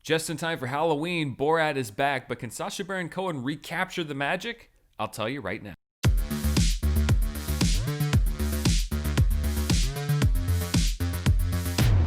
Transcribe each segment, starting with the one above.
Just in time for Halloween, Borat is back, but can Sacha Baron Cohen recapture the magic? I'll tell you right now.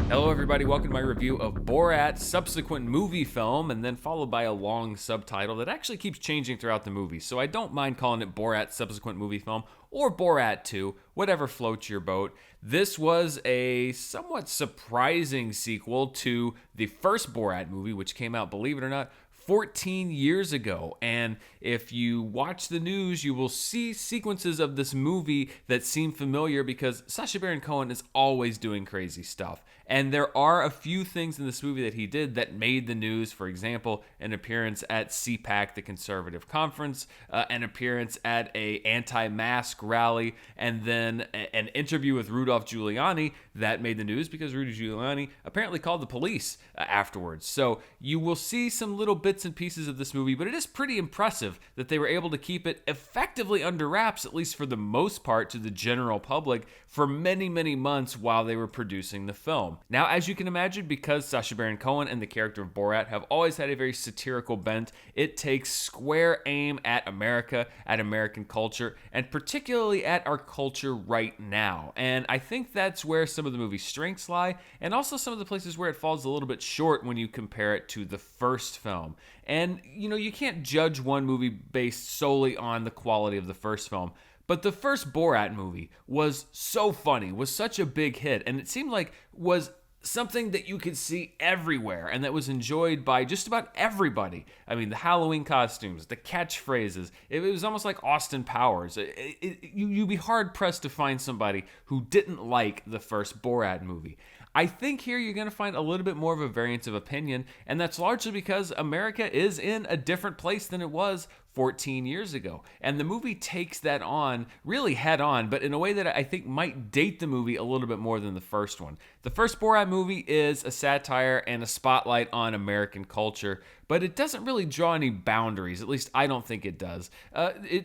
Hello everybody, welcome to my review of Borat, subsequent movie film, and then followed by a long subtitle that actually keeps changing throughout the movie, so I don't mind calling it Borat, subsequent movie film, or Borat 2, whatever floats your boat. This was a somewhat surprising sequel to the first Borat movie, which came out, believe it or not, 14 years ago. And if you watch the news, you will see sequences of this movie that seem familiar because Sacha Baron Cohen is always doing crazy stuff. And there are a few things in this movie that he did that made the news. For example, an appearance at CPAC, the conservative conference, an appearance at a anti-mask rally, and then an interview with Rudolph Giuliani that made the news because Rudy Giuliani apparently called the police afterwards. So you will see some little bits and pieces of this movie, but it is pretty impressive that they were able to keep it effectively under wraps, at least for the most part, to the general public for many, many months while they were producing the film. Now, as you can imagine, because Sacha Baron Cohen and the character of Borat have always had a very satirical bent, it takes square aim at America, at American culture, and particularly at our culture right now. And I think that's where some of the movie's strengths lie, and also some of the places where it falls a little bit short when you compare it to the first film. And, you can't judge one movie based solely on the quality of the first film. But the first Borat movie was so funny, was such a big hit, and it seemed like was something that you could see everywhere and that was enjoyed by just about everybody. I mean, the Halloween costumes, the catchphrases, it was almost like Austin Powers. You'd be hard-pressed to find somebody who didn't like the first Borat movie. I think here you're going to find a little bit more of a variance of opinion, and that's largely because America is in a different place than it was 14 years ago. And the movie takes that on, really head on, but in a way that I think might date the movie a little bit more than the first one. The first Borat movie is a satire and a spotlight on American culture, but it doesn't really draw any boundaries. At least I don't think it does.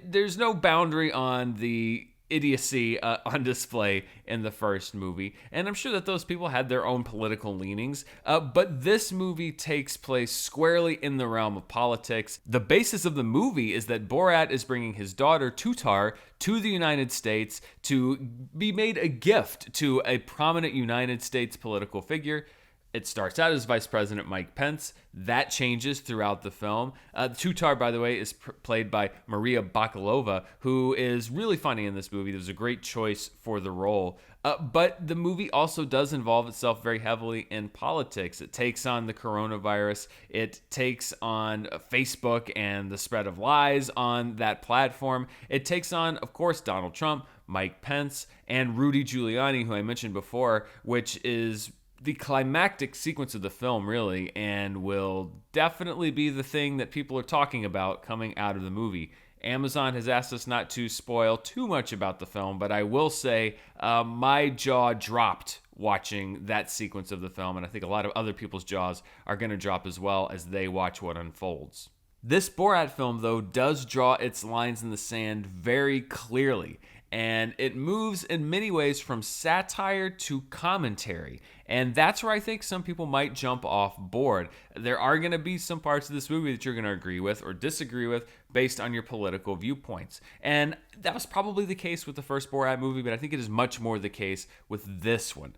There's no boundary on the idiocy on display in the first movie, and I'm sure that those people had their own political leanings, but this movie takes place squarely in the realm of politics. The basis of the movie is that Borat is bringing his daughter Tutar to the United States to be made a gift to a prominent United States political figure. It starts out as Vice President Mike Pence. That changes throughout the film. Tutar, by the way, is played by Maria Bakalova, who is really funny in this movie. It was a great choice for the role. But the movie also does involve itself very heavily in politics. It takes on the coronavirus. It takes on Facebook and the spread of lies on that platform. It takes on, of course, Donald Trump, Mike Pence, and Rudy Giuliani, who I mentioned before, which is the climactic sequence of the film, really, and will definitely be the thing that people are talking about coming out of the movie. Amazon has asked us not to spoil too much about the film, but I will say my jaw dropped watching that sequence of the film, and I think a lot of other people's jaws are going to drop as well as they watch what unfolds. This Borat film, though, does draw its lines in the sand very clearly, and it moves in many ways from satire to commentary. And that's where I think some people might jump off board. There are going to be some parts of this movie that you're going to agree with or disagree with based on your political viewpoints. And that was probably the case with the first Borat movie, but I think it is much more the case with this one.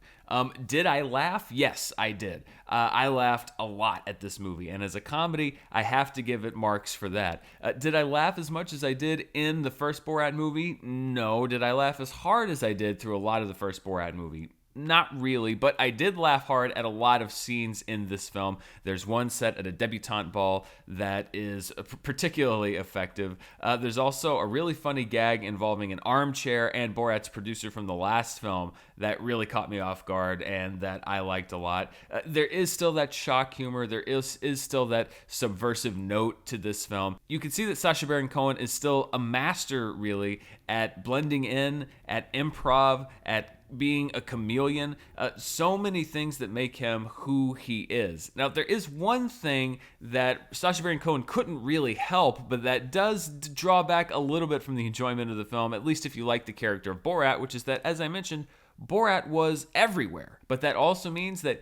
Did I laugh? Yes, I did. I laughed a lot at this movie. And as a comedy, I have to give it marks for that. Did I laugh as much as I did in the first Borat movie? No. Did I laugh as hard as I did through a lot of the first Borat movie? Not really, but I did laugh hard at a lot of scenes in this film. There's one set at a debutante ball that is particularly effective. There's also a really funny gag involving an armchair and Borat's producer from the last film that really caught me off guard and that I liked a lot. There is still that shock humor. There is still that subversive note to this film. You can see that Sacha Baron Cohen is still a master, really, at blending in, at improv, at being a chameleon, so many things that make him who he is. Now, there is one thing that Sacha Baron Cohen couldn't really help, but that does draw back a little bit from the enjoyment of the film, at least if you like the character of Borat, which is that, as I mentioned, Borat was everywhere. But that also means that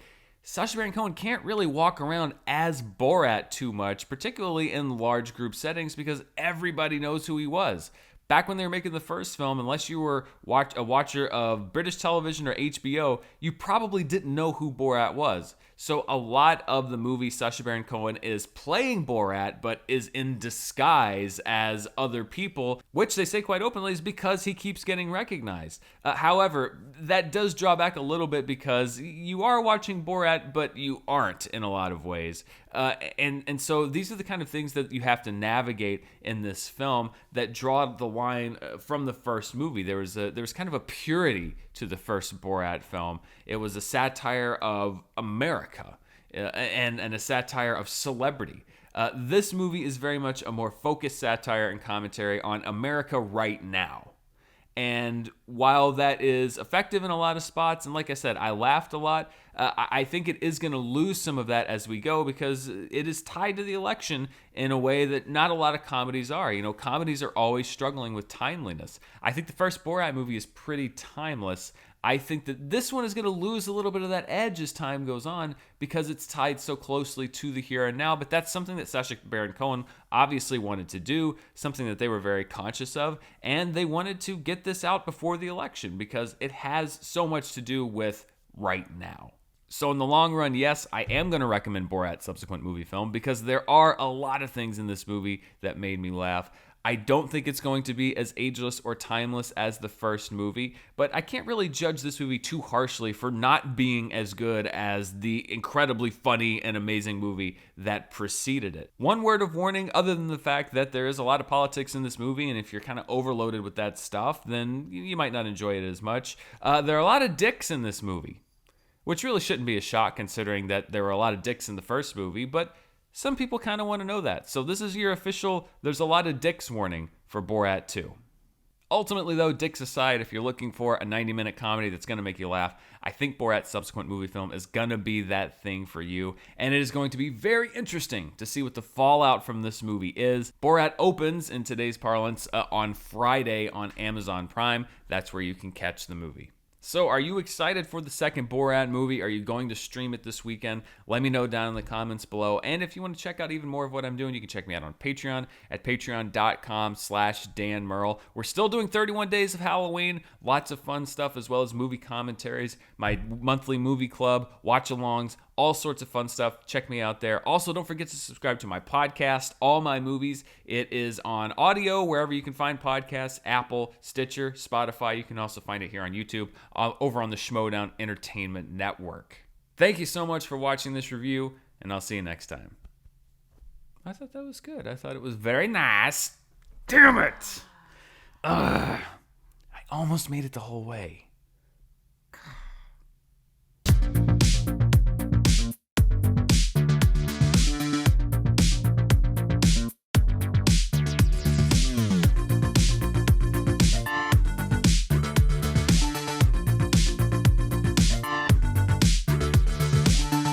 Sacha Baron Cohen can't really walk around as Borat too much, particularly in large group settings, because everybody knows who he was. Back when they were making the first film, unless you were a watcher of British television or HBO, you probably didn't know who Borat was. So a lot of the movie, Sacha Baron Cohen is playing Borat, but is in disguise as other people, which they say quite openly is because he keeps getting recognized. However, that does draw back a little bit because you are watching Borat, but you aren't in a lot of ways. And so these are the kind of things that you have to navigate in this film that draw the line from the first movie. There was kind of a purity to the first Borat film. It was a satire of America and a satire of celebrity. This movie is very much a more focused satire and commentary on America right now. And while that is effective in a lot of spots, and like I said, I laughed a lot, I think it is going to lose some of that as we go because it is tied to the election in a way that not a lot of comedies are. You know, comedies are always struggling with timeliness. I think the first Borat movie is pretty timeless. I think that this one is going to lose a little bit of that edge as time goes on because it's tied so closely to the here and now. But that's something that Sacha Baron Cohen obviously wanted to do, something that they were very conscious of, and they wanted to get this out before the election because it has so much to do with right now. So in the long run, yes, I am going to recommend Borat subsequent movie film because there are a lot of things in this movie that made me laugh. I don't think it's going to be as ageless or timeless as the first movie, but I can't really judge this movie too harshly for not being as good as the incredibly funny and amazing movie that preceded it. One word of warning, other than the fact that there is a lot of politics in this movie, and if you're kind of overloaded with that stuff, then you might not enjoy it as much. There are a lot of dicks in this movie, which really shouldn't be a shock considering that there were a lot of dicks in the first movie, but some people kind of want to know that. So this is your official, there's a lot of dicks warning for Borat 2. Ultimately, though, dicks aside, if you're looking for a 90-minute comedy that's going to make you laugh, I think Borat's subsequent movie film is going to be that thing for you. And it is going to be very interesting to see what the fallout from this movie is. Borat opens, in today's parlance, on Friday on Amazon Prime. That's where you can catch the movie. So are you excited for the second Borat movie? Are you going to stream it this weekend? Let me know down in the comments below. And if you want to check out even more of what I'm doing, you can check me out on Patreon at patreon.com/Dan Murrell. We're still doing 31 Days of Halloween. Lots of fun stuff as well as movie commentaries, my monthly movie club, watch-alongs, all sorts of fun stuff. Check me out there. Also, don't forget to subscribe to my podcast, All My Movies. It is on audio, wherever you can find podcasts, Apple, Stitcher, Spotify. You can also find it here on YouTube, over on the Schmodown Entertainment Network. Thank you so much for watching this review, and I'll see you next time. I thought that was good. I thought it was very nice. Damn it! I almost made it the whole way.